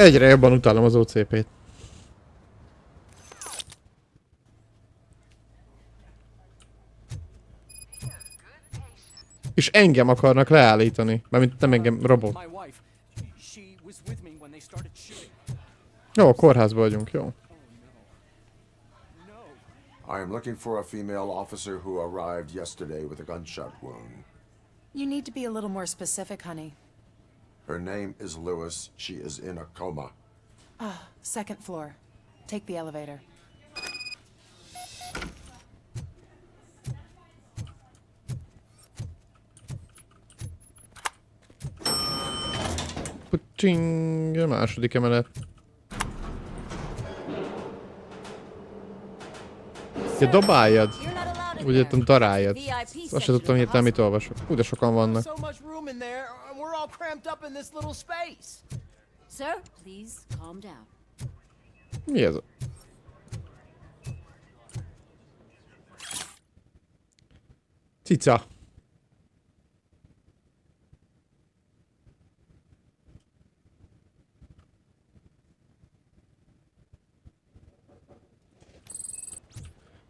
Egyre jobban utálom az OCP-t. És engem akarnak leállítani. Mármint nem engem, robot. Jó, a kórházban vagyunk, jó. I am looking for a female officer who arrived yesterday with a gunshot wound. You need to be a little more specific, honey. Her name is Lewis. She is in a coma. Ah, second floor. Take the elevator. Pucsing, a második emelet. Ja, dobáljad. Úgy értem, daráljad. Azt se tudtam hirtelen, mit olvasok. Úgy de sokan vannak. Mi ez? Cica.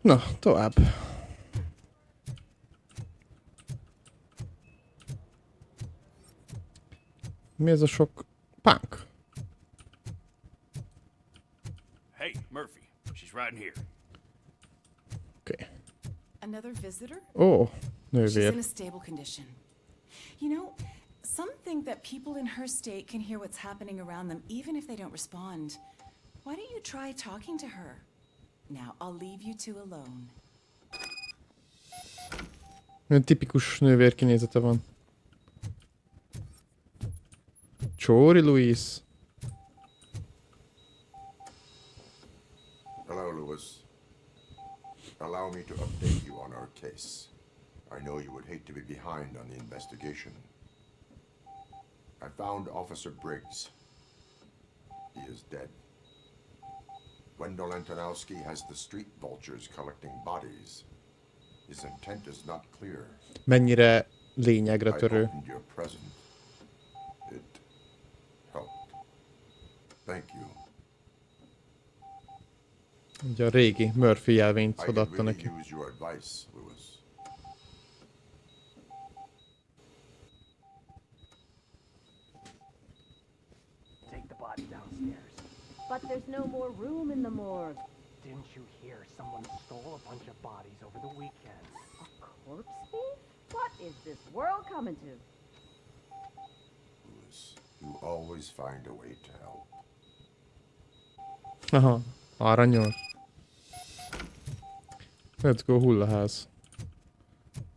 Na, tovább. Mi ez a sok punk? Hey, Murphy. She's right in here. Okay. Another visitor? Oh, She's in nővér. a stable condition. You know, some think that people in her state can hear what's happening around them even if they don't respond. Why don't you try talking to her? Now, I'll leave you two alone. Olyan tipikus nővér kinézete van. Csóri Louis. Hello, Lewis. Allow me to update you on our case. I know you would hate to be behind on the investigation. I found Officer Briggs. He is dead. Wendell Antonowski has the street vultures collecting bodies. His intent is not clear. Mennyire lényegre I törő. opened your present. It helped. Thank you. Ugye a régi Murphy jelvényt I could odaadta really neki. use your advice, Lewis. Take the body downstairs. But there's no more room in the morgue. Didn't you hear someone stole a bunch of bodies over the weekend? A corpse thief? What is this world coming to? Lewis, you always find a way to help. Aha, aranyos. Let's go, hullaház.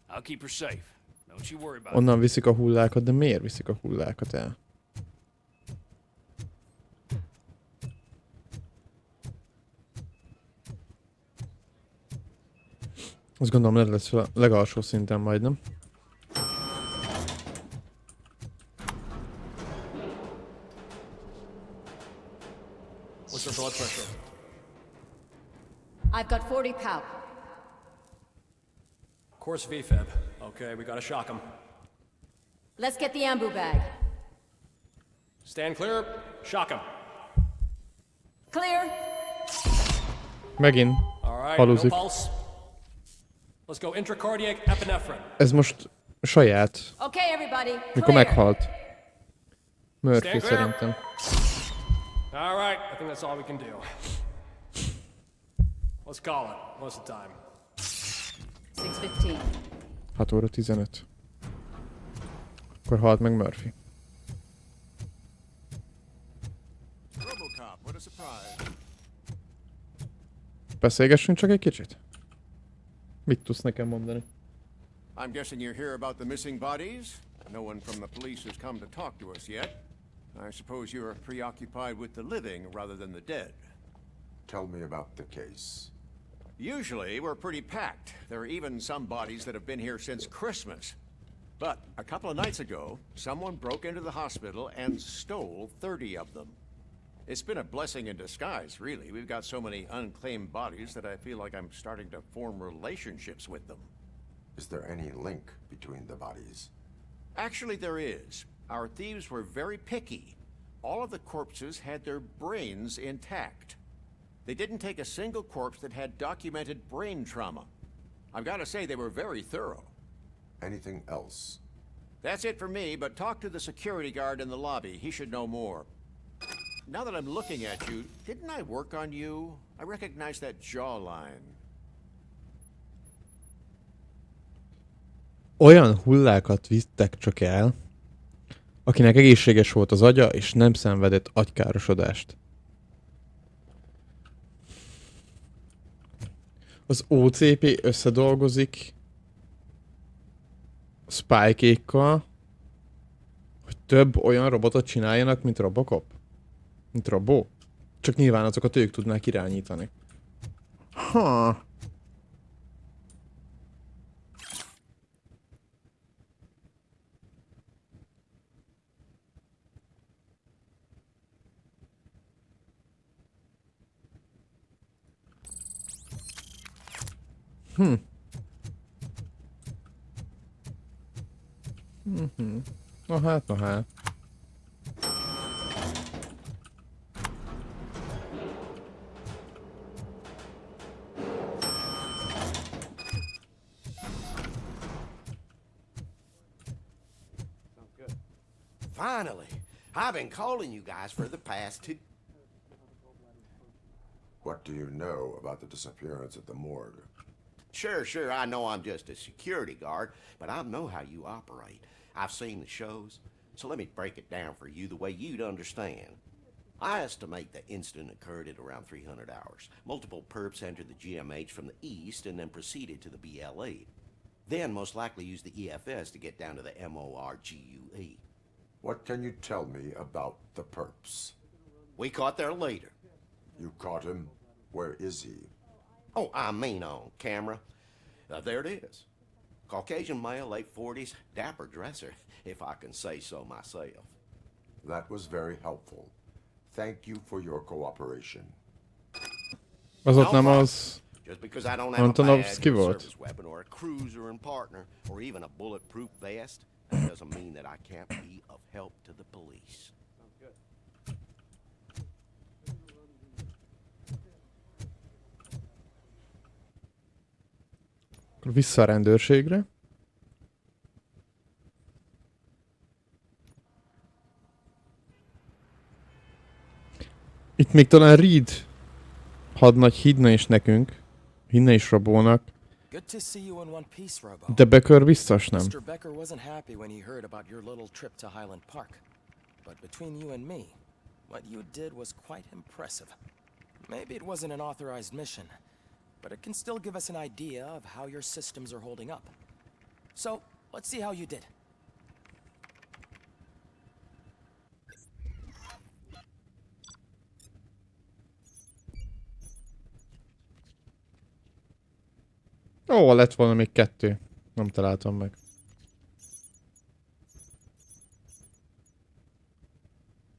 I'll keep her safe. Don't you worry about it. Onnan viszik a hullákat, de miért viszik a hullákat el? Azt gondolom, le lesz a legalsó szinten majd, nem? What's her blood pressure? I've got 40 pout. Course VFib. Okay, we gotta shock him. Let's get the ambu bag. Stand clear. Shock him. Clear. Megint All right, haluzik. no pulse. Let's go intracardiac epinephrine. Ez most saját, Okay, everybody. mikor Clear. meghalt. Murphy Stand clear. szerintem. All right, I think that's all we can do. Let's call it. What's the time? 6:15. 6 óra 15. Akkor halt meg Murphy. RoboCop, what a surprise. Beszélgessünk csak egy kicsit? Mit tudsz nekem mondani? I'm guessing you're here about the missing bodies? No one from the police has come to talk to us yet. I suppose you are preoccupied with the living rather than the dead. Tell me about the case. Usually, we're pretty packed. There are even some bodies that have been here since Christmas. But a couple of nights ago, someone broke into the hospital and stole 30 of them. It's been a blessing in disguise, really. We've got so many unclaimed bodies that I feel like I'm starting to form relationships with them. Is there any link between the bodies? Actually, there is. Our thieves were very picky. all of the corpses had their brains intact. They didn't take a single corpse that had documented brain trauma. I've got to say they were very thorough. Anything else? That's it for me, but talk to the security guard in the lobby. He should know more. Now that I'm looking at you, didn't I work on you? I recognize that jawline. Olyan hullákat vittek csak el, akinek egészséges volt az agya, és nem szenvedett agykárosodást. Az OCP összedolgozik Spike-ékkal, hogy több olyan robotot csináljanak, mint RoboCop? Mint Robo? Csak nyilván azokat ők tudnák irányítani. Ha. Na hát, na hát. Finally, I've been calling you guys for the past 2. What do you know about the disappearance at the morgue? Sure, I know I'm just a security guard, but I know how you operate. I've seen the shows, so let me break it down for you the way you'd understand. I estimate the incident occurred at around 300 hours. Multiple perps entered the GMH from the east and then proceeded to the BLE. Then most likely used the EFS to get down to the MORGUE. What can you tell me about the perps? We caught their leader. You caught him? Where is he? Oh, I mean on camera. There it is. Caucasian male, late 40s, dapper dresser, if I can say so myself. That was very helpful. Thank you for your cooperation. Az ott nem az... Just because I don't have a Antonovsky badge, or a volt. service weapon, or a cruiser and partner, or even a bulletproof vest, that doesn't mean that I can't be of help to the police. Vissza a rendőrségre. Itt még talán Reed hadnagy hidna is nekünk. Hinne is Robónak. Good to see you in one piece, Robo. De Becker biztos nem. Mr. Becker wasn't happy when he heard about your little trip to Highland Park. But between you and me, what you did was quite impressive. Maybe it wasn't an authorized mission, but it can still give us an idea of how your systems are holding up. So, let's see how you did. Ó, lett volna még 2. Nem találtam meg.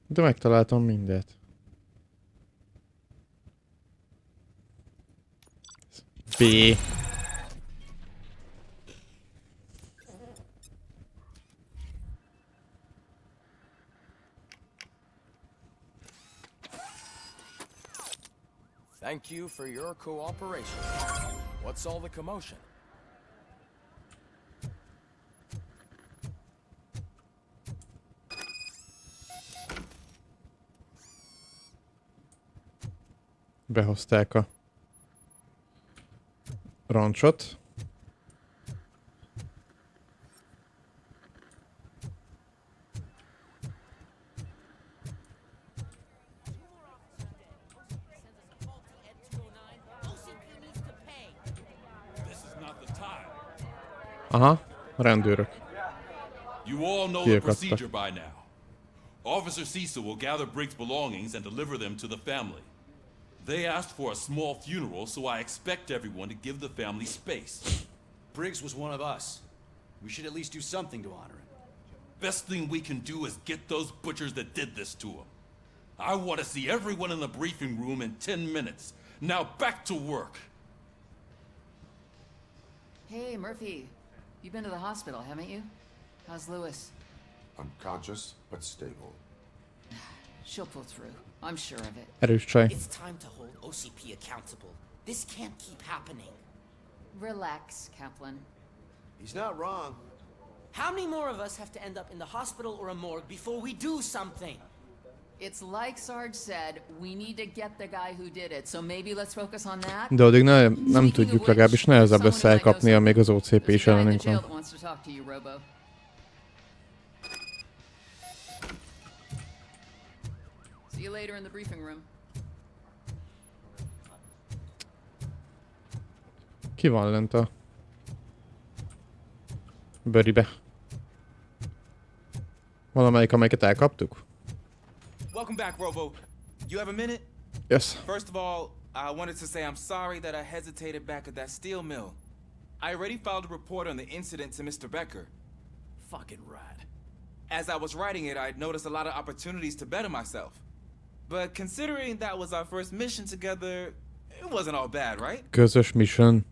De megtaláltam mindet. B. Thank you for your cooperation. What's all the commotion? Behozták a rancsot. Aha, rendőrök. You all know the procedure by now. Officer Cecil will gather Briggs' belongings and deliver them to the family. They asked for a small funeral, so I expect everyone to give the family space. Briggs was one of us. We should at least do something to honor him. Best thing we can do is get those butchers that did this to him. I want to see everyone in the briefing room in 10 minutes. Now back to work. Hey, Murphy. You've been to the hospital, haven't you? How's Lewis? Unconscious, but stable. She'll pull through. I'm sure of it. Erős csaj. It's time to hold OCP accountable. This can't keep happening. Relax, Kaplan. He's not wrong. How many more of us have to end up in the hospital or a morgue before we do something? It's like Sarge said, we need to get the guy who did it, so maybe let's focus on that. De addig nem tudjuk, legalábbis nehezebb lesz elkapnia, még az OCP is ellenünk van. See you later in the briefing room. Ki van lent a bőribe? Valamelyik, amelyiket elkaptuk? Welcome back, Robo. You have a minute? Yes. First of all, I wanted to say I'm sorry that I hesitated back at that steel mill. I already filed a report on the incident to Mr. Becker. Fucking rad. As I was writing it, I noticed a lot of opportunities to better myself. But considering that was our first mission together, it wasn't all bad, right? Közös mission.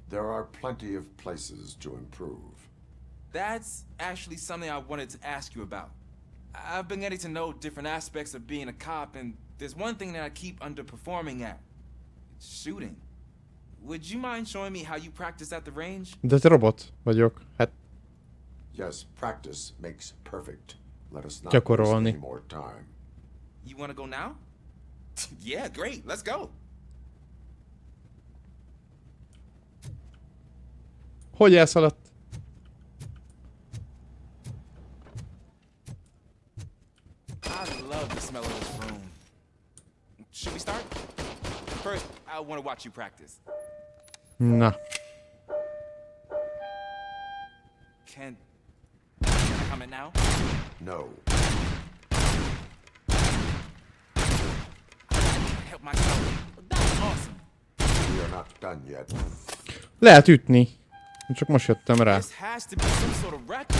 There are plenty of places to improve. That's actually something I wanted to ask you about. I've been getting to know different aspects of being a cop, and there's one thing that I keep underperforming at. It's shooting. Would you mind showing me how you practice at the range? De te robot vagyok. Hát Yes, practice makes perfect. Let us not gyakorolni. waste any more time. You want to go now? Yeah, great. Let's go. Hogy elszaladt? I love the smell of this room. Should we start? First, I want to watch you practice. Na. Can I comment now? No. I can't help myself. That's awesome. We are not done yet. Lehet ütni. Csak most jöttem rá. This has to be some sort of record.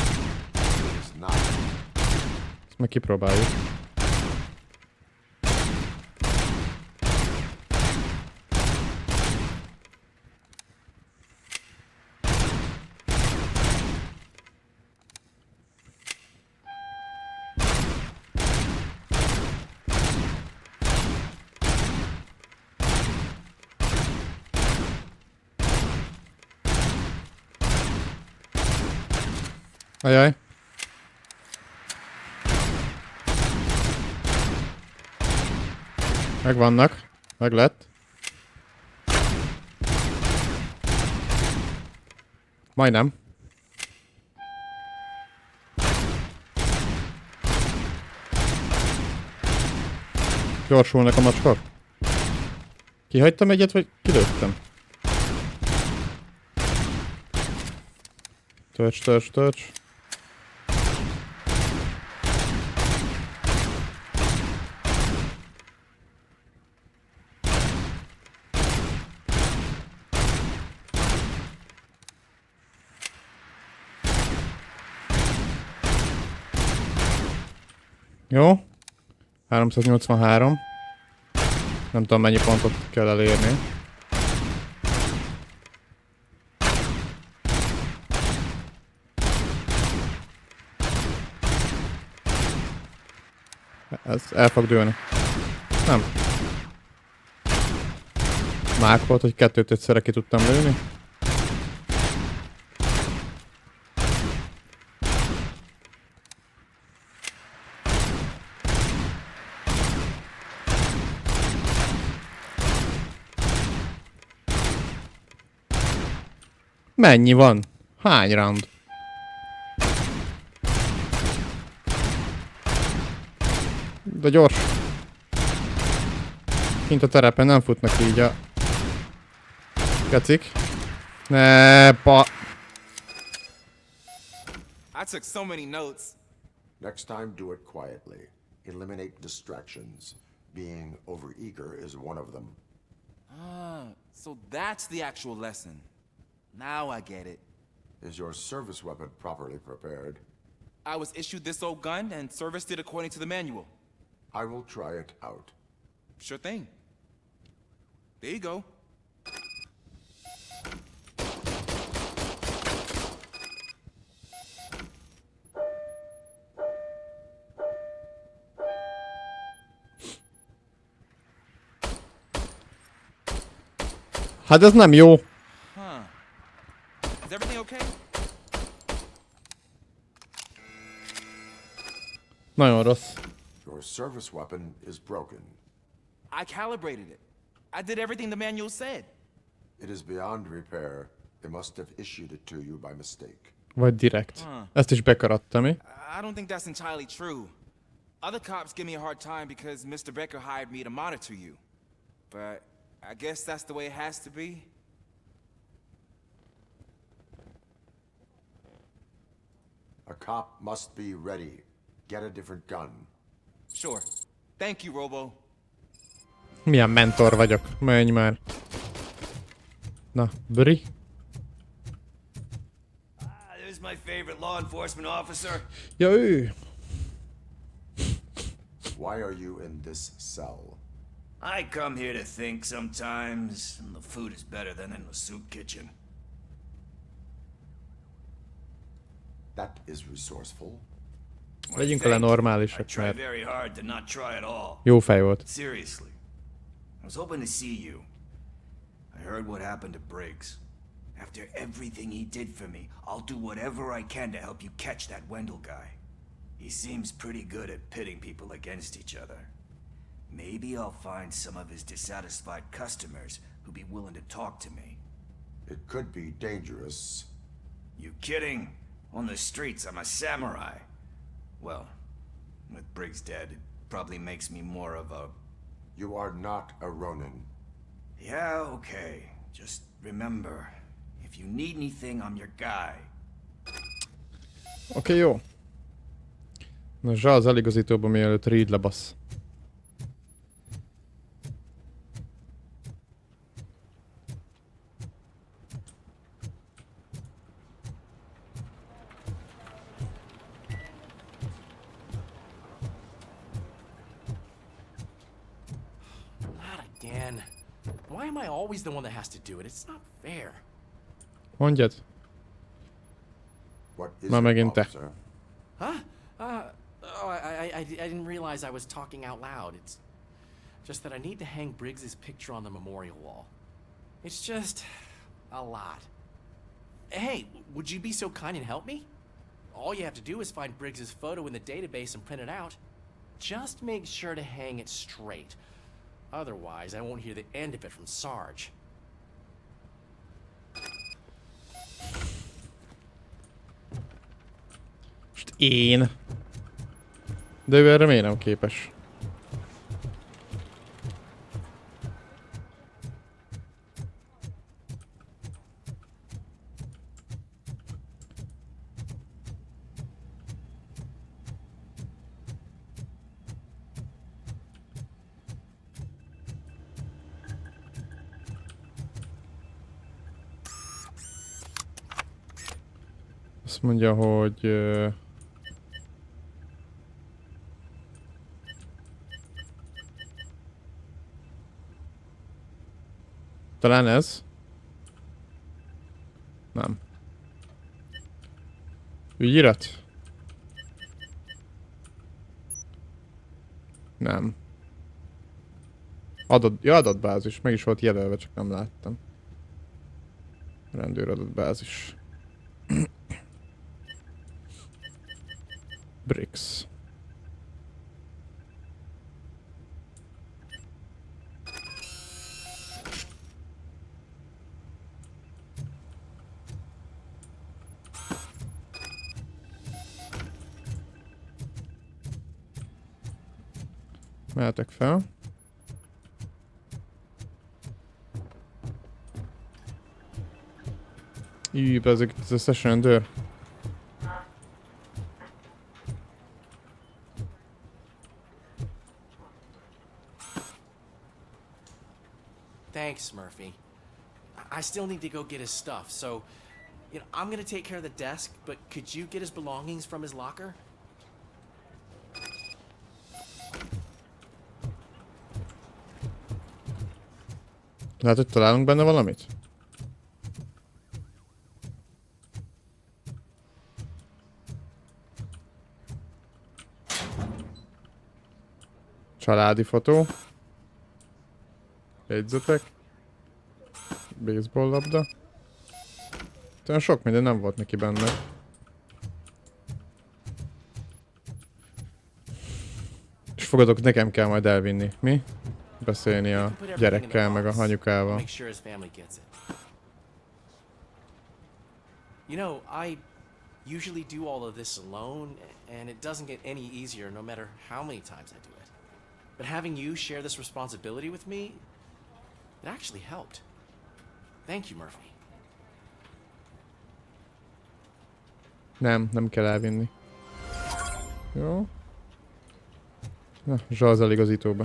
It is not. Ezt meg kipróbáljuk. Ajaj. Megvannak. Meg lett. Majdnem. Gyorsulnak a macskor. Kihagytam egyet, vagy kilőttem? Touch. Jó. 383. Nem tudom, mennyi pontot kell elérni. Ez el fog dőlni. Nem. Mák volt, hogy 2-t egyszerre ki tudtam lőni. Mennyi van? Hány round? De gyors. Kint a terepen nem futnak így a kecik. Ne pa... I took so many notes. Next time, do it quietly. Eliminate distractions. Being overeager is one of them. Ah, so that's the actual lesson. Now I get it. Is your service weapon properly prepared? I was issued this old gun and serviced it according to the manual. I will try it out. Sure thing. There you go. Hát ez nem jó. Huh. Is everything okay? Nagyon rossz. Your service weapon is broken. I calibrated it. I did everything the manual said. It is beyond repair. They must have issued it to you by mistake. Vagy direkt. Ezt is bekaratta mi? I don't think that's entirely true. Other cops give me a hard time because Mr. Becker hired me to monitor you. But I guess that's the way it has to be. A cop must be ready. Get a different gun. Sure. Thank you, Robo. Milyen mentor vagyok. Menj már. Na, Bri. There's my favorite law enforcement officer. Ja, ő. Why are you in this cell? I come here to think sometimes, and the food is better than in the soup kitchen. That is resourceful. Legyünk vele normálisak, I try mert very hard to not try at all. jó fej volt. Seriously. I was hoping to see you. I heard what happened to Briggs. After everything he did for me, I'll do whatever I can to help you catch that Wendell guy. He seems pretty good at pitting people against each other. Maybe I'll find some of his dissatisfied customers who'd be willing to talk to me. It could be dangerous. You kidding? On the streets, I'm a samurai. Well, with Briggs dead, it probably makes me more of a... You are not a Ronin. Yeah, okay. Just remember, if you need anything, I'm your guy. Oké, jó. Na, zsa az eligazítóban, mielőtt Reed lebasz. Why am I always the one that has to do it? It's not fair. Mondjad. What is Már megint te. officer? Huh? I didn't realize I was talking out loud. It's just that I need to hang Briggs's picture on the memorial wall. It's just a lot. Hey, would you be so kind and help me? All you have to do is find Briggs's photo in the database and print it out. Just make sure to hang it straight. Otherwise, I won't hear the end of it from Sarge. Most én. De ő erre miért nem képes? Azt mondja, hogy... talán ez? Nem. Ügyirat? Nem. Adatbázis. Meg is volt jelölve, csak nem láttam. Rendőr adatbázis. Bricks. Mehetek fel. Így, ez az összes rendőr. Thanks, Murphy. I still need to go get his stuff, so, you know, I'm gonna take care of the desk, but could you get his belongings from his locker? Lehet, hogy találunk benne valamit? Családi fotó. Jegyzetek. baseball labda. Olyan sok minden nem volt neki benne. És fogadok, nekem kell majd elvinni. Mi? Beszélni a gyerekkel, meg a anyukával. You know, I usually do all of this alone, and it doesn't get any easier no matter how many times I do it. But having you share this responsibility with me, it actually helped. Thank you, Murphy. Nem kell elvinni. Jó. Na, zsalz az igazítóba.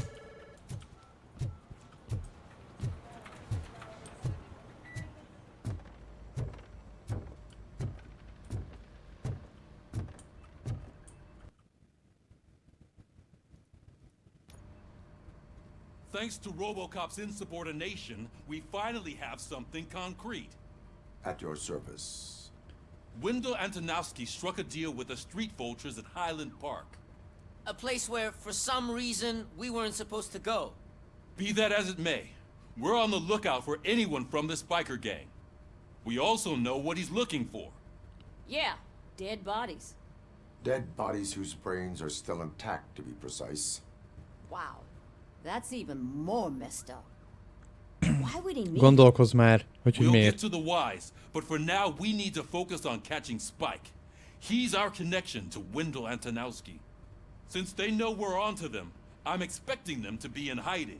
Thanks to RoboCop's insubordination, we finally have something concrete. At your service. Wendell Antonowski struck a deal with the street vultures at Highland Park. A place where, for some reason, we weren't supposed to go. Be that as it may, we're on the lookout for anyone from this biker gang. We also know what he's looking for. Yeah, dead bodies. Dead bodies whose brains are still intact, to be precise. Wow, that's even more messed up. Why would he need Gondolkozz már, hogy We'll miért. get to the whys, but for now we need to focus on catching Spike. He's our connection to Wendell Antonowski. Since they know we're onto them, I'm expecting them to be in hiding.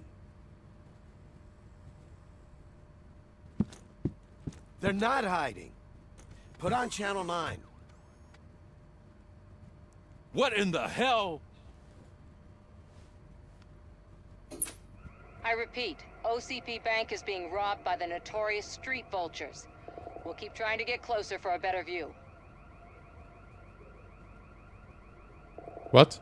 They're not hiding. Put on Channel 9. What in the hell? I repeat, OCP Bank is being robbed by the notorious street vultures. We'll keep trying to get closer for a better view. What?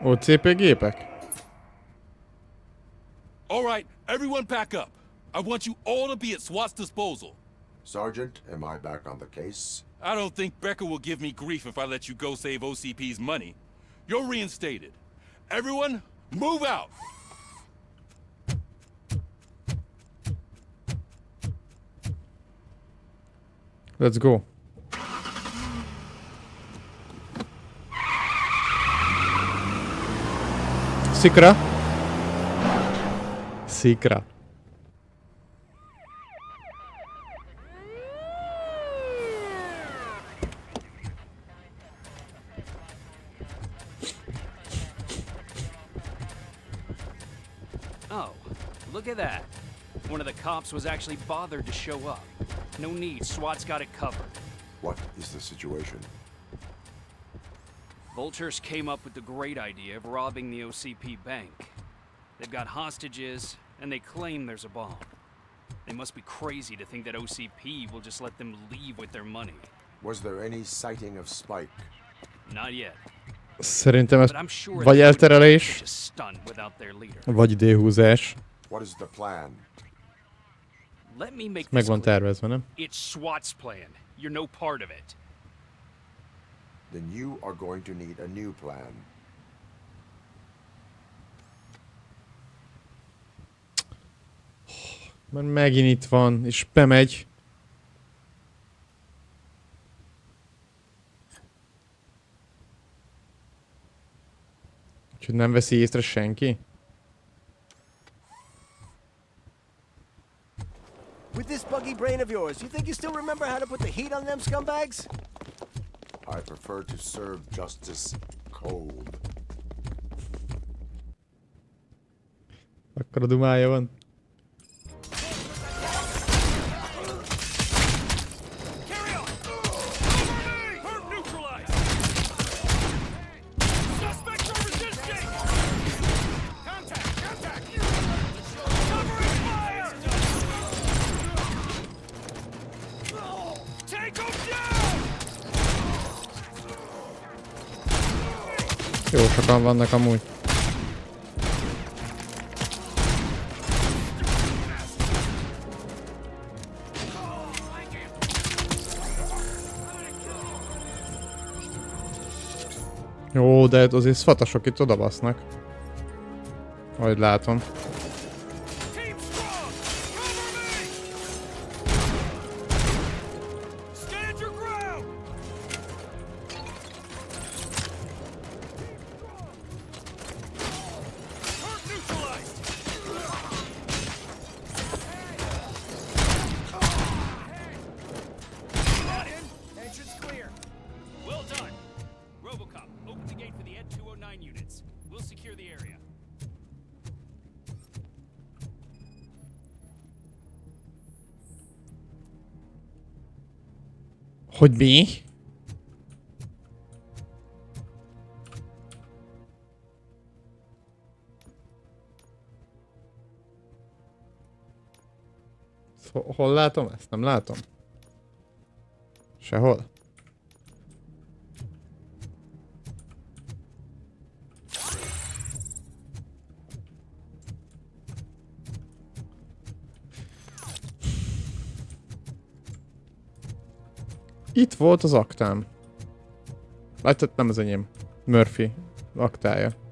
OCP gépek? All right, everyone back up. I want you all to be at SWAT's disposal. Sergeant, am I back on the case? I don't think Becker will give me grief if I let you go save OCP's money. You're reinstated. Everyone, move out! Let's go. Szikra. Szikra. Oh, look at that. One of the cops was actually bothered to show up. No need, SWAT's got it covered. What is the situation? Vultures came up with the great idea of robbing the OCP bank. They've got hostages, and they claim there's a bomb. They must be crazy to think that OCP will just let them leave with their money. Was there any sighting of Spike? Not yet. Szerintem ez But I'm sure vagy elterelés, such a stunt without their leader. vagy idéhúzás. What is the plan? Let me make Meg this van clear. tervezve, nem? It's SWAT's plan. You're no part of it. Then you are going to need a new plan. Mert megint itt van, és bemegy. Úgyhogy nem veszi észre senki? With this buggy brain of yours, you think you still remember how to put the heat on them scumbags? I prefer to serve justice cold. Akkor a dumája van. Jó sokan vannak amúgy. Jó, de azért szatasok itt odabasznak. Ahogy látom. Well done. RoboCop, open the gate for the Ed-209 units. We'll secure the area. Hogy mi? Hol látom ezt? Nem látom. Sehol. Itt volt az aktám. Látod, nem az enyém. Murphy aktája.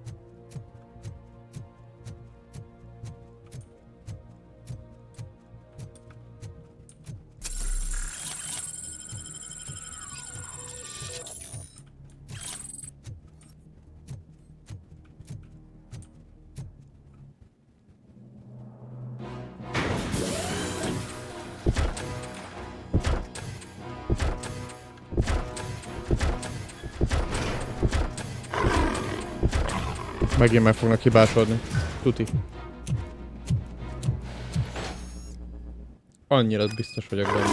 Megint meg fognak hibásodni. Tuti. Annyira biztos vagyok benne.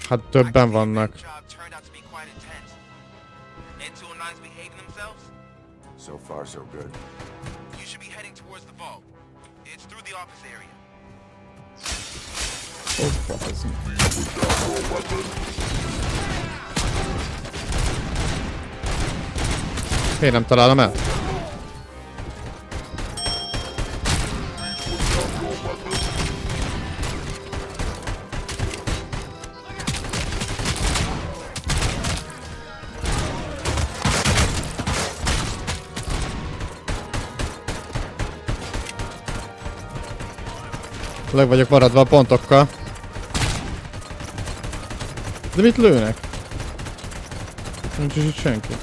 Hát többen vannak. So far, so good. You should be heading towards the vault. It's through the office area. Én nem találom el. Leg vagyok maradva a pontokkal. De mit lőnek? Nincs is itt senki.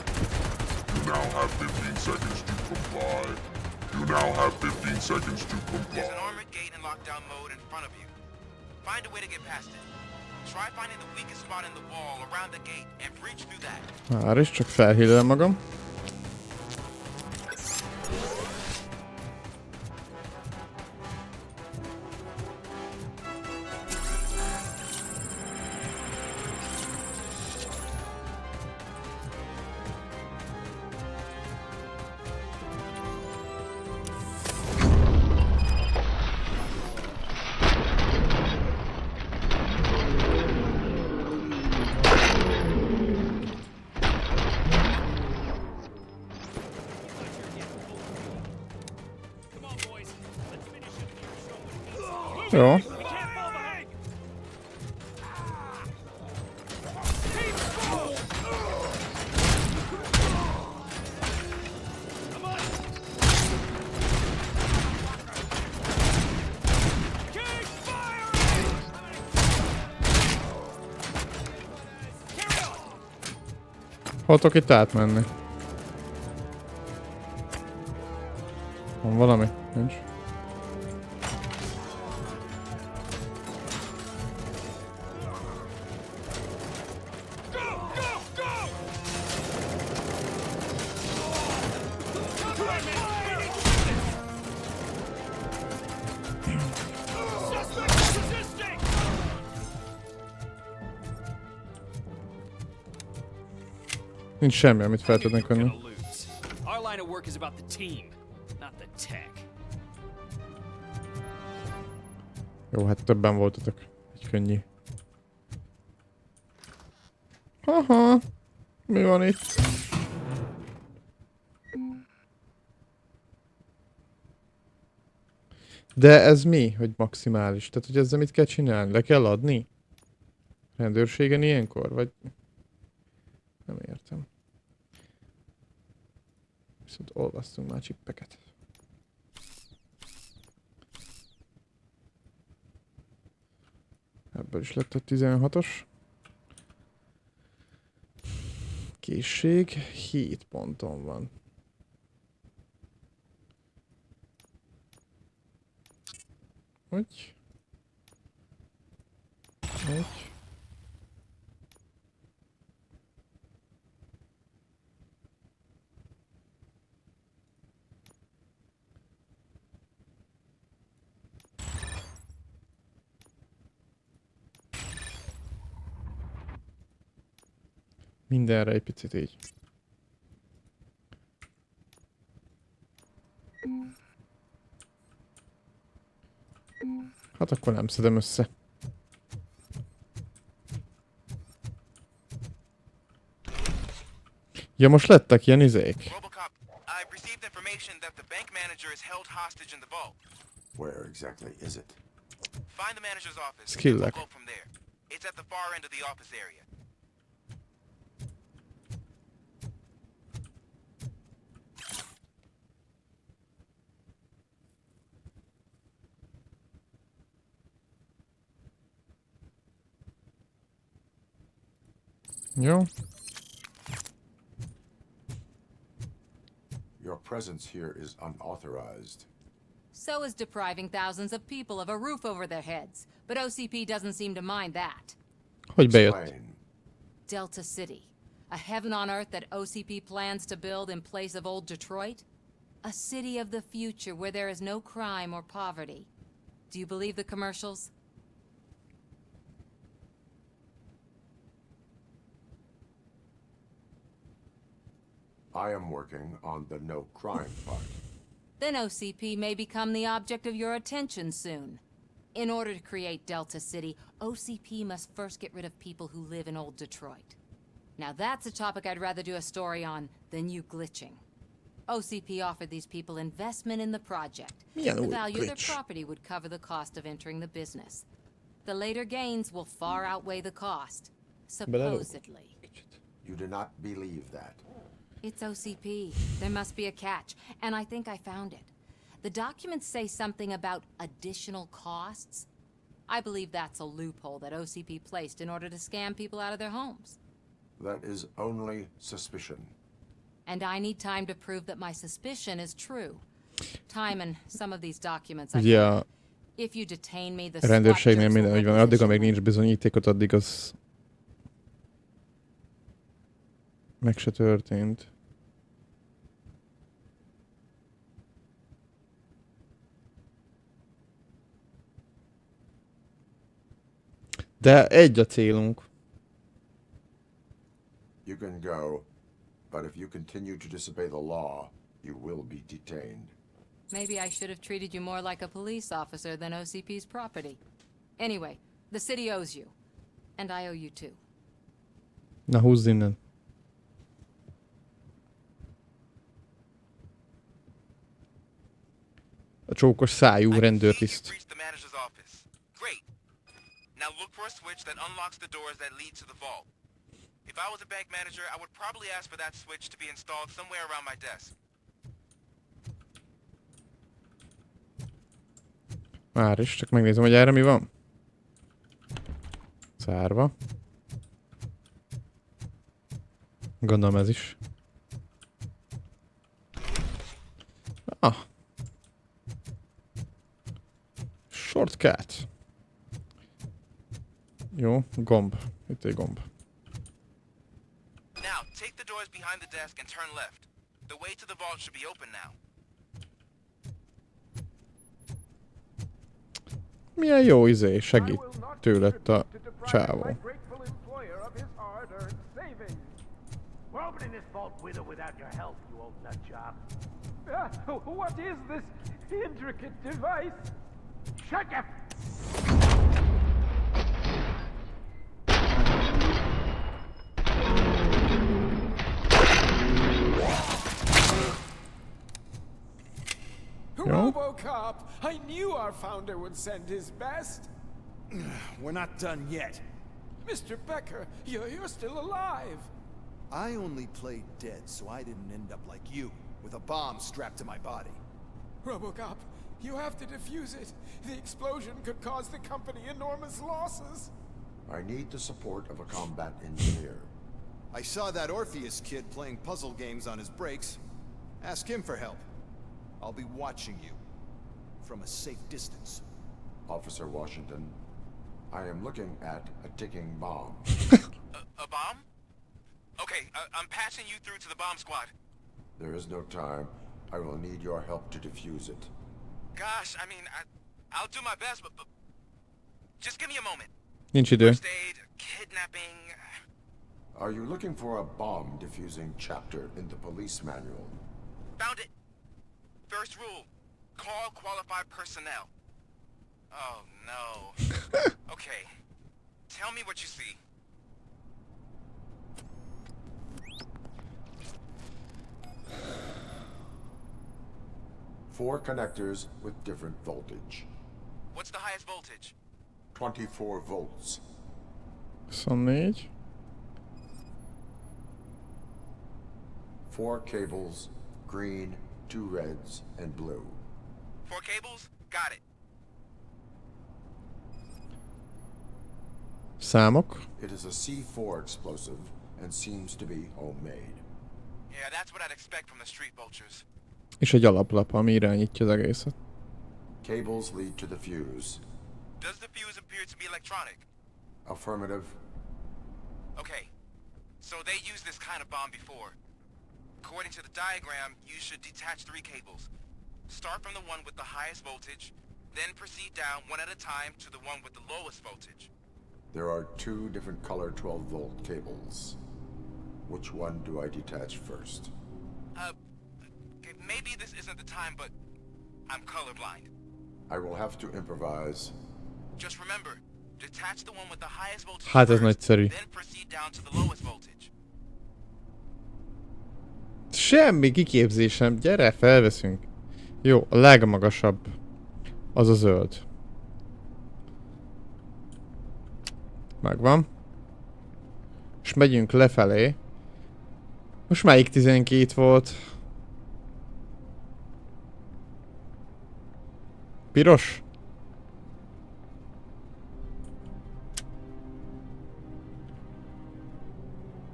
Már is csak felhílem magam. Jó. Hol tudok itt átmenni? Van valami? Nincs. Nincs semmi, amit fel tudnak venni. Jó, hát többen voltatok. Egy könnyű. Haha. Mi van itt? De ez mi, hogy maximális? Tehát, hogy ezzel mit kell csinálni? Le kell adni? Rendőrségen ilyenkor? Vagy... Nem értem. Viszont olvasztunk már csippeket. Ebből is lett a 16-os. Készség 7 ponton van. Hogy? Egy. Mindenre egy picit így. Hát akkor nem szedem össze. Ja, most lettek ilyen izék. RoboCop, I've received information that the bank manager is held hostage in the vault. Where exactly is it? Find the manager's office. Skillek. We'll go from there. It's at the far end of the office area. Jó. Your presence here is unauthorized. So is depriving thousands of people of a roof over their heads. But OCP doesn't seem to mind that. Hogy bejött? Delta City. A heaven on earth that OCP plans to build in place of old Detroit? A city of the future where there is no crime or poverty. Do you believe the commercials? I am working on the no crime part. Then OCP may become the object of your attention soon. In order to create Delta City, OCP must first get rid of people who live in old Detroit. Now that's a topic I'd rather do a story on than you glitching. OCP offered these people investment in the project. Yeah, The value of their glitch. property would cover the cost of entering the business. The later gains will far outweigh the cost. Supposedly. You do not believe that. It's OCP. There must be a catch, and I think I found it. The documents say something about additional costs. I believe that's a loophole that OCP placed in order to scam people out of their homes. That is only suspicion. And I need time to prove that my suspicion is true. Time and some of these documents. Ugye If you detain me, the a rendőrségnél minden úgy van, addig, amíg nincs bizonyítékot, addig az meg se történt. De egy a célunk. You can go, but if you continue to disobey the law, you will be detained. Maybe I should have treated you more like a police officer than OCP's property. Anyway, the city owes you. And I owe you too. Na húzz innen. A csókos szájú rendőrtiszt. The manager's office. Great. Now look for a switch that unlocks the doors that lead to the vault. If I was a bank manager, I would probably ask for that switch to be installed somewhere around my desk. Már is, csak megnézem, hogy erre mi van. Zárva. Gondolom ez is. Ah. Shortcut. Jó, gomb. Itt egy gomb. Now, take the doors behind the desk and turn left. The way to the vault should be open now. Milyen jó izé, segít tőled a csávó. We're opening this vault with or without your help, you old nut job. What is this intricate device? Shut your... Jó. RoboCop! I knew our founder would send his best. We're not done yet. Mr. Becker, you're still alive. I only played dead so I didn't end up like you, with a bomb strapped to my body. RoboCop, you have to defuse it. The explosion could cause the company enormous losses. I need the support of a combat engineer. I saw that Orpheus kid playing puzzle games on his breaks. Ask him for help. I'll be watching you. From a safe distance. Officer Washington, I am looking at a ticking bomb. A bomb? Okay, I'm passing you through to the bomb squad. There is no time. I will need your help to defuse it. Gosh, I mean, I'll do my best, but just give me a moment. Nincs idő. First aid, kidnapping. Are you looking for a bomb defusing chapter in the police manual? Found it. First rule, call qualified personnel. Oh no. Okay, tell me what you see. Four connectors with different voltage. What's the highest voltage? 24 volts. 24. 4 cables, green, 2 reds, and blue. 4 cables? Got it. Számok. It is a C4 explosive and seems to be homemade. Yeah, that's what I'd expect from the street vultures. És egy alaplap, ami irányítja az egészet. Cables lead to the fuse. Does the fuse appear to be electronic? Affirmative. Okay, so they used this kind of bomb before. According to the diagram, you should detach 3 cables. Start from the one with the highest voltage, then proceed down one at a time to the one with the lowest voltage. There are 2 different color 12-volt cables. Which one do I detach first? Maybe this isn't the time, but I'm colorblind. I will have to improvise. Just remember, detach the one with the highest voltage Hát ez first, nagyszerű. then proceed down to the lowest voltage. Semmi kiképzésem, gyere, felveszünk. Jó, a legmagasabb az a zöld. Megvan. És megyünk lefelé. Most melyik 12 volt? Piros?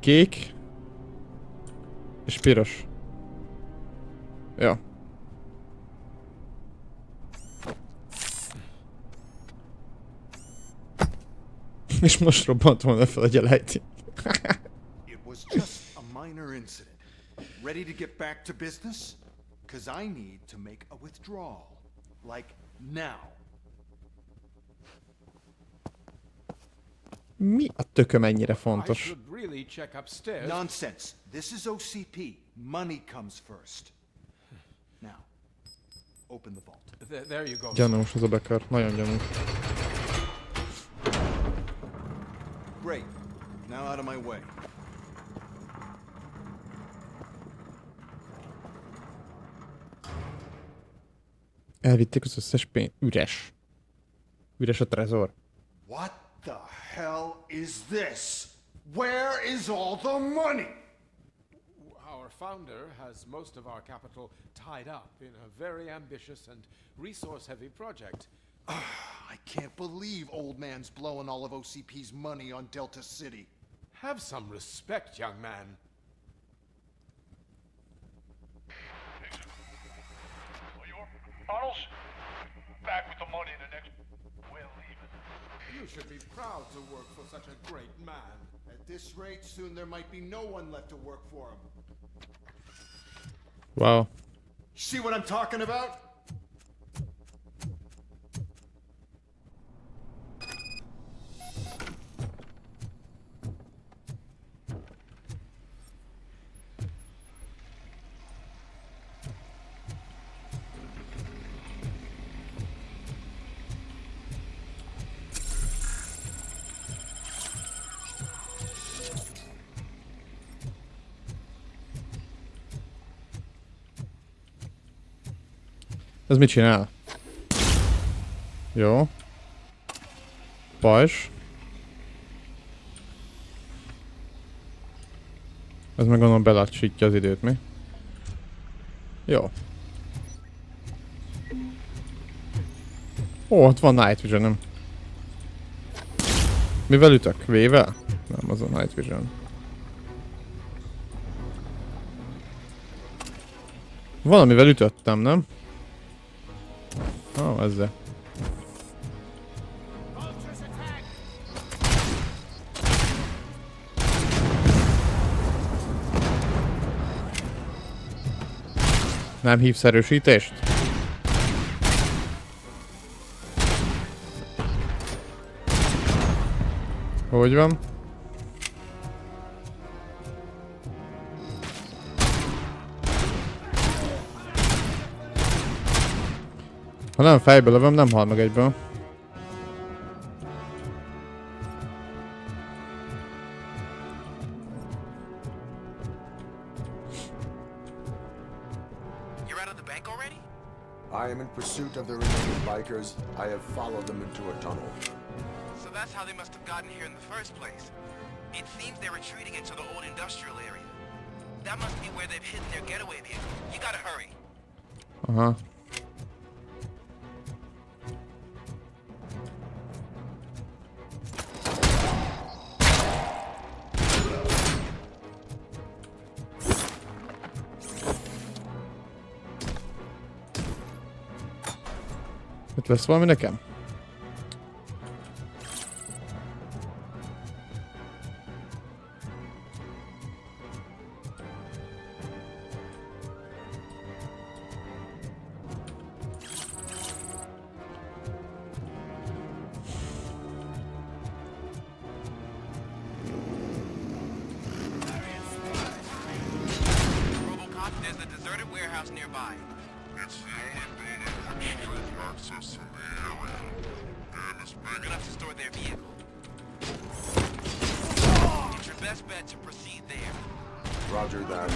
Kék? És piros. Ja. És most robbant volna fel a gyelejti. It was just a minor incident. Ready to get back to business? 'Cause I need to make a withdrawal. Like now. Mi a tököm ennyire fontos? Really check upstairs. Nonsense. This is OCP. Money comes first. Now, open the vault. There you go. Gyanús az a Becker, nagyon gyanús. Great. Now out of my way. Elvitték az összes pénzt. Üres. Üres a trezor. What the hell is this? Where is all the money? Our founder has most of our capital tied up in a very ambitious and resource-heavy project. I can't believe old man's blowing all of OCP's money on Delta City. Have some respect, young man. Arnold's back with the money in the next... We'll leave it. You should be proud to work for such a great man. At this rate, soon there might be no one left to work for him. Wow. See what I'm talking about? Ez mit csinál? Jó. Pajzs. Ez meg gondolom belassítja az időt, mi? Jó. Ó, ott van Night Vision-öm. Mivel ütök? V-vel? Nem, az a Night Vision. Valamivel ütöttem, nem? Ó, ezzel. Nem hívsz erősítést? Hogy van? Ha nem fejbe lövöm, nem hal meg egyből. I am in pursuit of the remaining bikers. I have followed them into a tunnel. So that's how they must have gotten here in the first place. It seems they're retreating into the old industrial area. That must be where they've hidden their getaway vehicle. You gotta hurry. Aha. Itt lesz valami nekem? RoboCop, there's a deserted warehouse nearby. It's the only building which should mark some surreal and is big enough to store their vehicle. It's your best bet to proceed there. Roger that.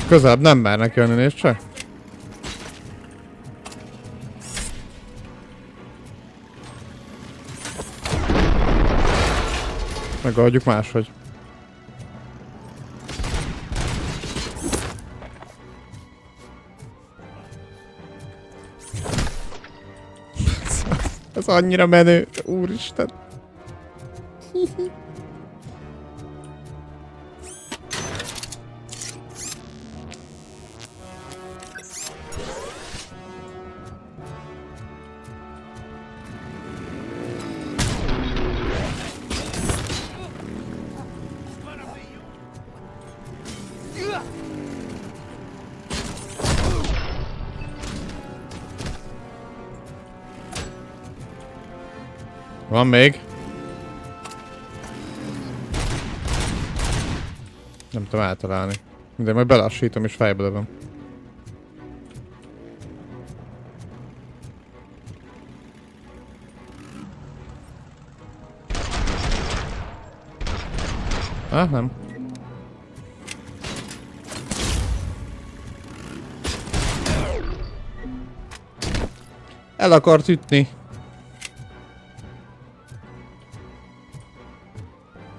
Közelebb nem mernek jönni, nézd csak. Megoldjuk máshogy. Ez annyira menő, úristen. Van még? Nem tudom eltalálni. De majd belassítom és fejbe lövöm. Nem. El akart ütni.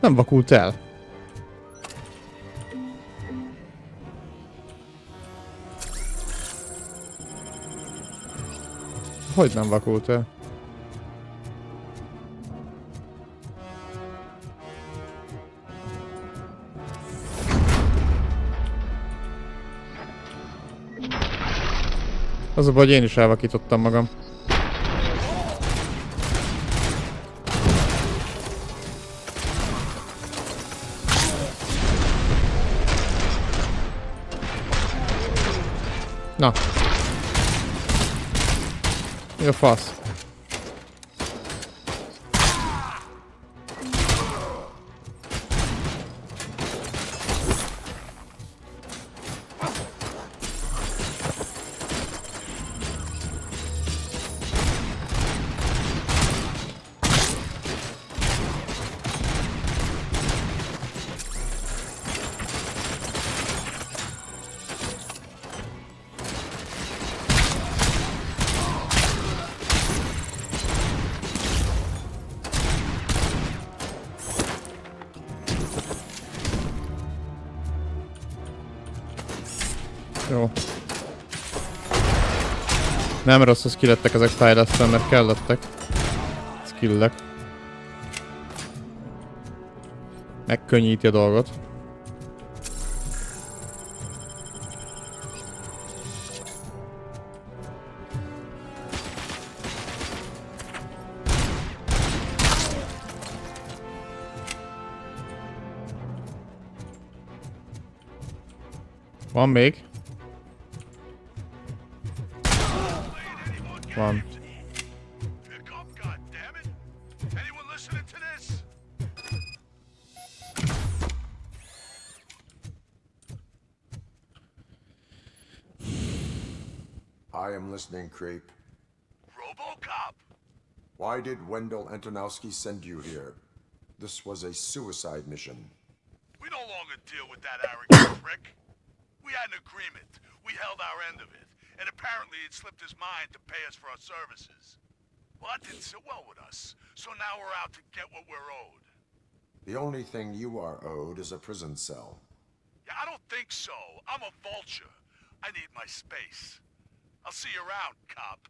Nem vakult el. Hogy nem vakult el? Az a baj, hogy én is elvakítottam magam. Na. Mi a fasz? Jó. Nem rossz, hogy skillettek ezek fejlesztve, mert kellettek. Skillek. Megkönnyíti a dolgot. Van még? Van. I am listening, creep. RoboCop! Why did Wendell Antonowski send you here? This was a suicide mission. We no longer deal with that arrogant prick. We had an agreement. We held our end of it. And apparently it slipped his mind to pay us for our services. Well, that didn't sit well with us. So now we're out to get what we're owed. The only thing you are owed is a prison cell. Yeah, I don't think so. I'm a vulture. I need my space. I'll see you around, cop.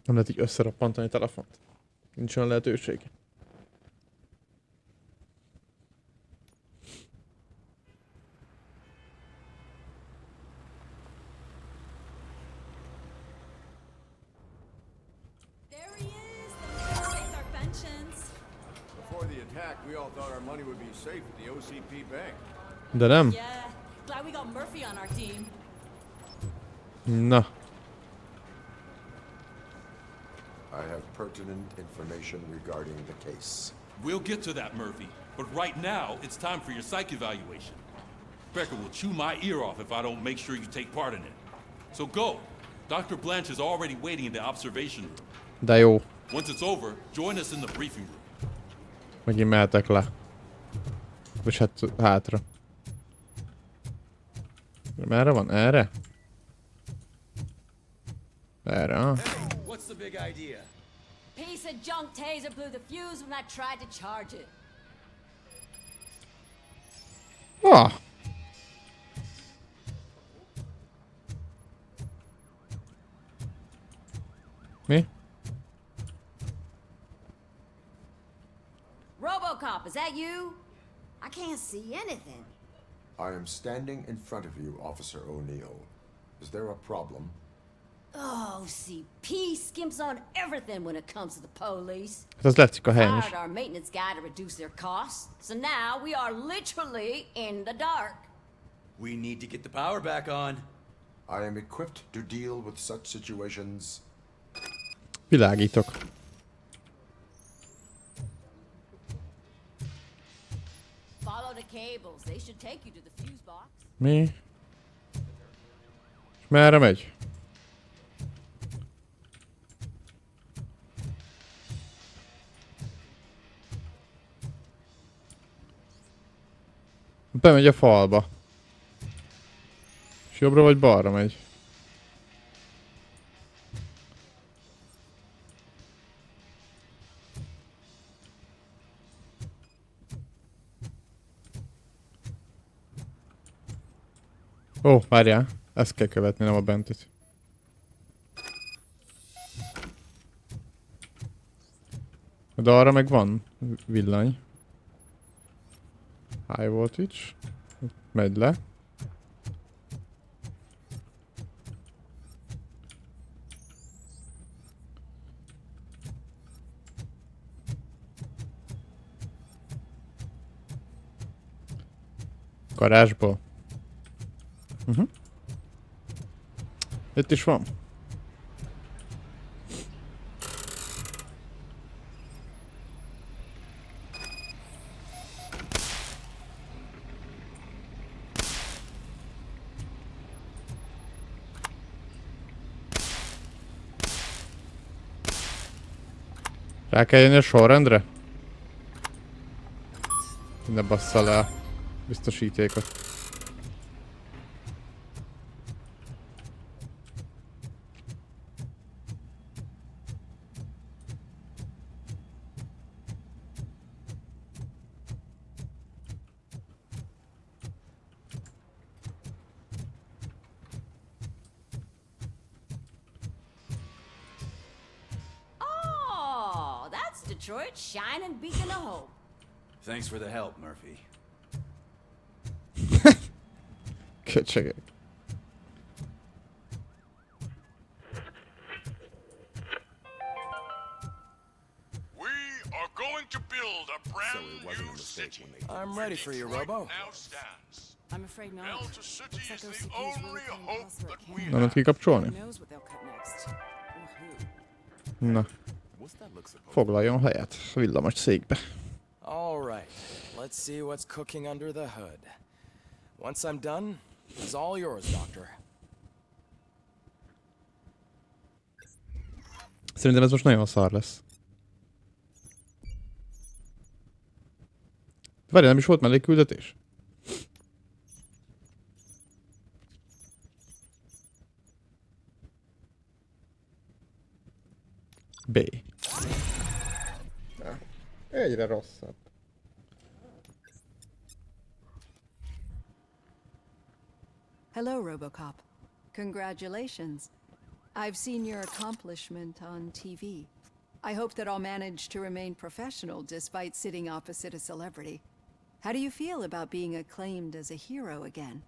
Nem lehet így összerappantani a telefont. Nincs olyan lehetőség. Before the attack, we all thought our money would be safe at the OCP bank. De nem. Yeah, glad we got Murphy on our team. Na. I have pertinent information regarding the case. We'll get to that, Murphy. But right now, it's time for your psych evaluation. Becker will chew my ear off if I don't make sure you take part in it. So go. Dr. Blanche is already waiting in the observation room. De jó. Once it's over, join us in the briefing room. Megint mehetek le. Vagy hát hátra. Merre van? Erre? Erre, ah. What's the big idea? Piece of junk taser blew the fuse when I tried to charge it. Ah. Mi? RoboCop, is that you? I can't see anything. I am standing in front of you, Officer O'Neill. Is there a problem? OCP skimps on everything when it comes to the police. Hát az látszik a helyen is. Hired our maintenance guy to reduce their costs, so now we are literally in the dark. We need to get the power back on. I am equipped to deal with such situations. Világítok. Follow the cables. They should take you to the fuse box. Mi? És merre megy? Bemegy a falba. És jobbra vagy balra megy? Ó, várjál. Ezt kell követni, nem a bentit. De arra meg van villany. High voltage. Megy le. Garázsból. Itt is van. Rá kell jönni a sorrendre? Ne bassza le a biztosítékot. Detroit's shining beacon of hope. Thanks for the help, Murphy. Köcsögök. We are going to build a brand new city. I'm ready for you, Robo. Now stands. I'm afraid not. Delta City Looks like is the OCP is really only playing hope pause where it that we can. Nem lehet kikapcsolni? Who knows what they'll cut next? Or who? Na. Foglaljon helyet a villamos székbe. All right. Let's see what's cooking under the hood. Once I'm done, it's all yours, Doctor. Szerintem ez most nagyon szar lesz. Várj, nem is volt mellékküldetés? B. Egyre rosszabb. Hello, RoboCop. Congratulations. I've seen your accomplishment on TV. I hope that I'll manage to remain professional despite sitting opposite a celebrity. How do you feel about being acclaimed as a hero again?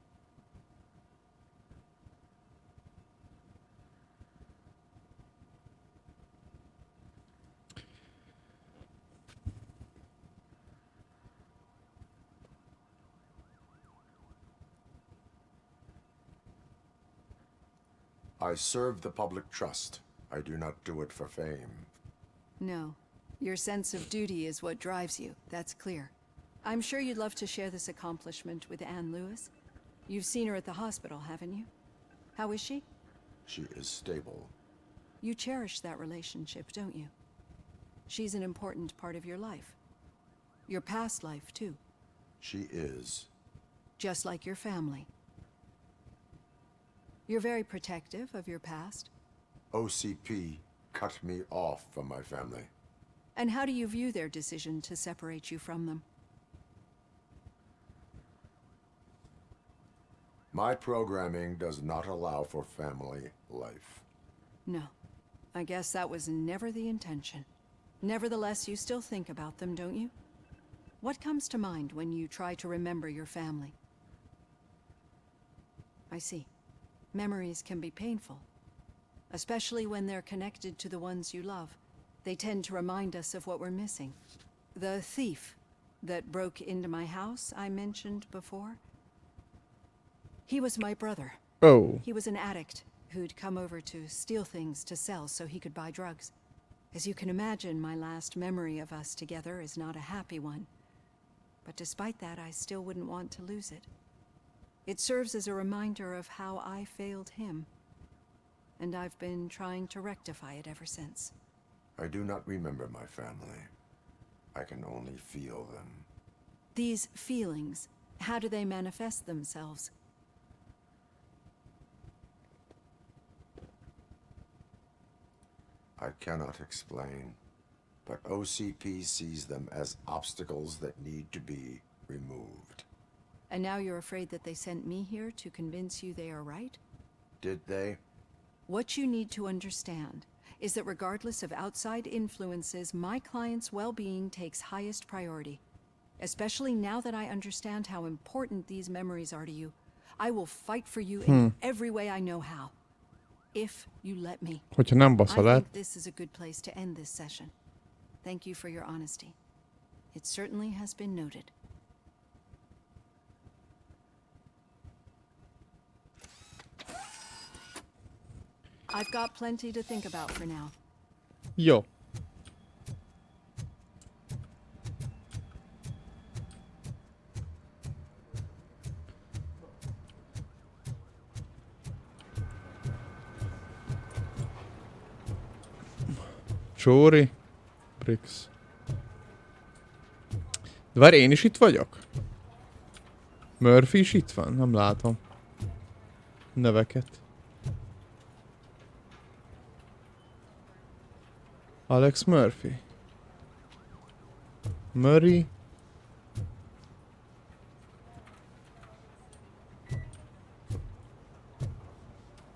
I serve the public trust. I do not do it for fame. No. Your sense of duty is what drives you, that's clear. I'm sure you'd love to share this accomplishment with Anne Lewis. You've seen her at the hospital, haven't you? How is she? She is stable. You cherish that relationship, don't you? She's an important part of your life. Your past life, too. She is. Just like your family. You're very protective of your past. OCP cut me off from my family. And how do you view their decision to separate you from them? My programming does not allow for family life. No. I guess that was never the intention. Nevertheless, you still think about them, don't you? What comes to mind when you try to remember your family? I see. Memories can be painful, especially when they're connected to the ones you love. They tend to remind us of what we're missing. The thief that broke into my house I mentioned before, he was my brother. Oh. He was an addict who'd come over to steal things to sell so he could buy drugs. As you can imagine, my last memory of us together is not a happy one. But despite that, I still wouldn't want to lose it. It serves as a reminder of how I failed him. And I've been trying to rectify it ever since. I do not remember my family. I can only feel them. These feelings, how do they manifest themselves? I cannot explain, but OCP sees them as obstacles that need to be removed. And now you're afraid that they sent me here to convince you they are right? Did they? What you need to understand is that regardless of outside influences, my client's well-being takes highest priority. Especially now that I understand how important these memories are to you, I will fight for you in every way I know how. If you let me. Hogyha nem baszol I át. think this is a good place to end this session. Thank you for your honesty. It certainly has been noted. I've got plenty to think about for now. Jó. Csóri. Briggs. De várj, én is itt vagyok? Murphy is itt van? Nem látom. Neveket. Alex Murphy. Murray.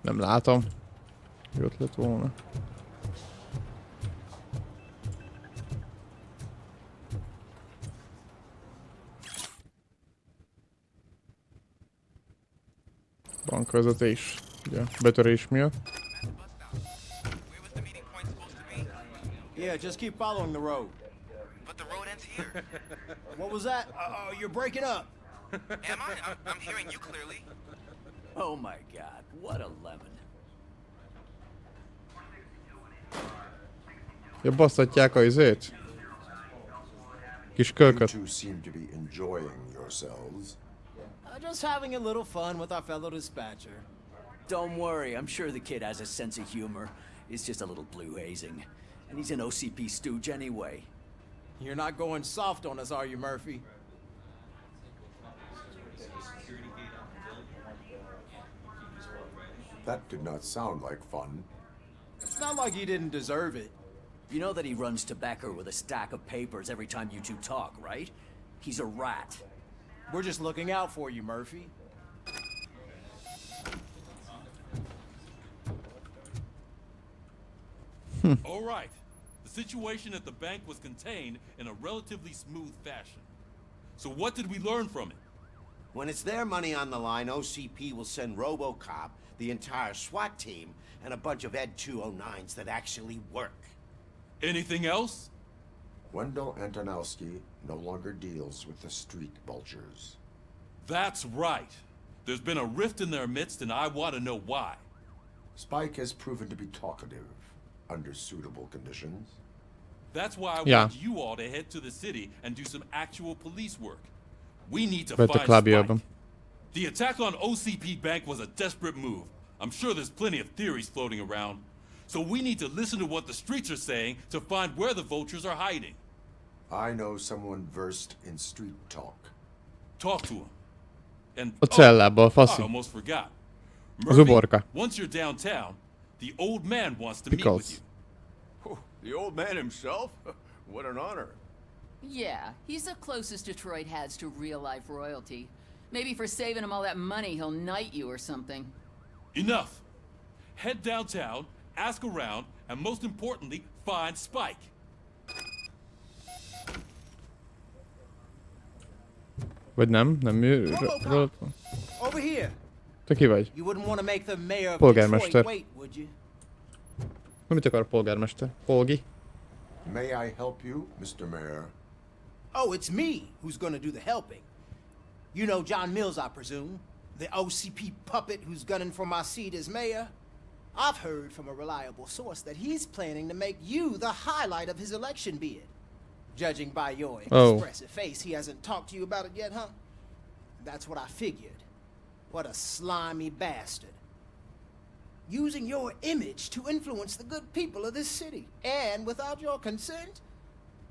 Nem látom. Jött lett volna. bankvezetés. Ugye, betörés miatt. Yeah, just keep following the road. But the road ends here. What was that? You're breaking up. Am I? I'm hearing you clearly. Oh my god, what a lemon. Ja, basszatják a izét. Kis kölköt. You two seem to be enjoying yourselves. Just having a little fun with our fellow dispatcher. Don't worry, I'm sure the kid has a sense of humor. It's just a little blue hazing. And he's an OCP stooge anyway. You're not going soft on us, are you, Murphy? That did not sound like fun. It's not like he didn't deserve it. You know that he runs tobacco with a stack of papers every time you two talk, right? He's a rat. We're just looking out for you, Murphy. All right. The situation at the bank was contained in a relatively smooth fashion. So what did we learn from it? When it's their money on the line, OCP will send RoboCop, the entire SWAT team, and a bunch of Ed 209s that actually work. Anything else? Wendell Antonowski no longer deals with the street vultures. That's right. There's been a rift in their midst, and I want to know why. Spike has proven to be talkative under suitable conditions. That's why I want you all to head to the city and do some actual police work. We need to find Spike. The attack on OCP Bank was a desperate move. I'm sure there's plenty of theories floating around. So we need to listen to what the streets are saying to find where the vultures are hiding. I know someone versed in street talk. Talk to him. And I almost forgot. Murphy, once you're downtown, the old man wants to meet with you. Oh, the old man himself? What an honor. Yeah, he's the closest Detroit has to real-life royalty. Maybe for saving him all that money, he'll knight you or something. Enough. Head downtown, ask around, and most importantly, find Spike. Vagy nem? Nem ő? Over here. Te ki vagy? You wouldn't want to make the mayor of Polgármester. Detroit wait, would you? Mit akar a polgármester? Polgi? May I help you, Mr. Mayor? Oh, it's me who's gonna do the helping. You know John Mills, I presume? The OCP puppet who's gunning for my seat as mayor? I've heard from a reliable source that he's planning to make you the highlight of his election bid. Judging by your expressive face, he hasn't talked to you about it yet, huh? That's what I figured. What a slimy bastard. Using your image to influence the good people of this city, and without your consent?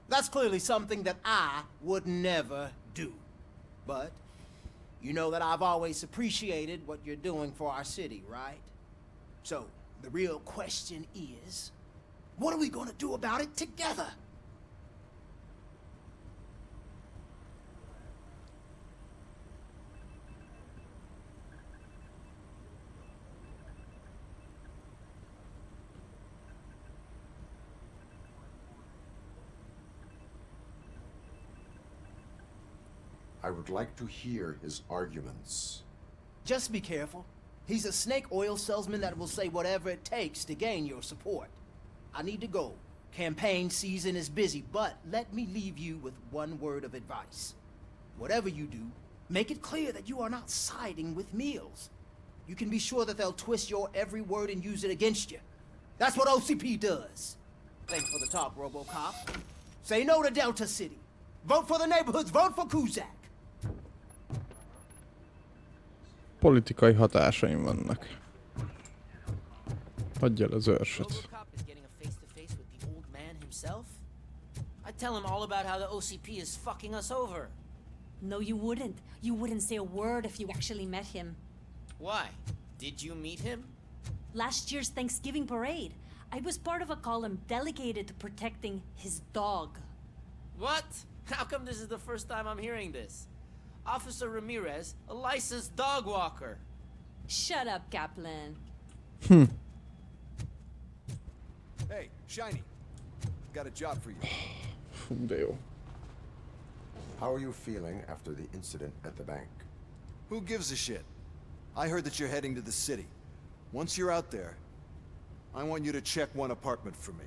That's clearly something that I would never do. But you know that I've always appreciated what you're doing for our city, right? So, the real question is, what are we gonna do about it together? I would like to hear his arguments. Just be careful. He's a snake oil salesman that will say whatever it takes to gain your support. I need to go. Campaign season is busy, but let me leave you with one word of advice. Whatever you do, make it clear that you are not siding with Mills. You can be sure that they'll twist your every word and use it against you. That's what OCP does. Thanks for the talk, RoboCop. Say no to Delta City. Vote for the neighborhoods. Vote for Kuzak. Politikai hatásaim vannak. Hagyj el az őrsöt. RoboCop is getting a face-to-face with the old man himself? I'd tell him all about how the OCP is fucking us over. No, you wouldn't. You wouldn't say a word if you actually met him. Why? Did you meet him? Last year's Thanksgiving parade, I was part of a column delegated to protecting his dog. What? How come this is the first time I'm hearing this? Officer Ramirez, a licensed dog walker. Shut up, Kaplan. Hey, Shiny. Got a job for you. Video. How are you feeling after the incident at the bank? Who gives a shit? I heard that you're heading to the city. Once you're out there, I want you to check one apartment for me.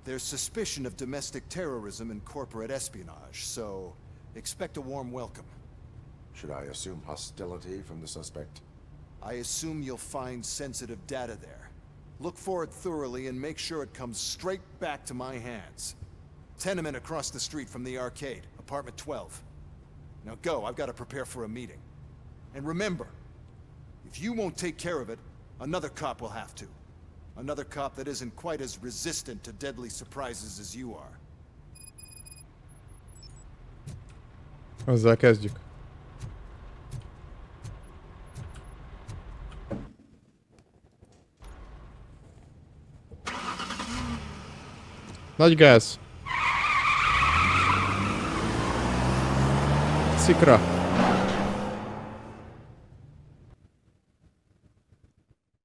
There's suspicion of domestic terrorism and corporate espionage, so expect a warm welcome. Should I assume hostility from the suspect? I assume you'll find sensitive data there. Look for it thoroughly and make sure it comes straight back to my hands. Tenement across the street from the arcade, apartment 12. Now go, I've got to prepare for a meeting. And remember, if you won't take care of it, another cop will have to. Another cop that isn't quite as resistant to deadly surprises as you are. Azzal kezdjük. Nagy gáz. Szikra.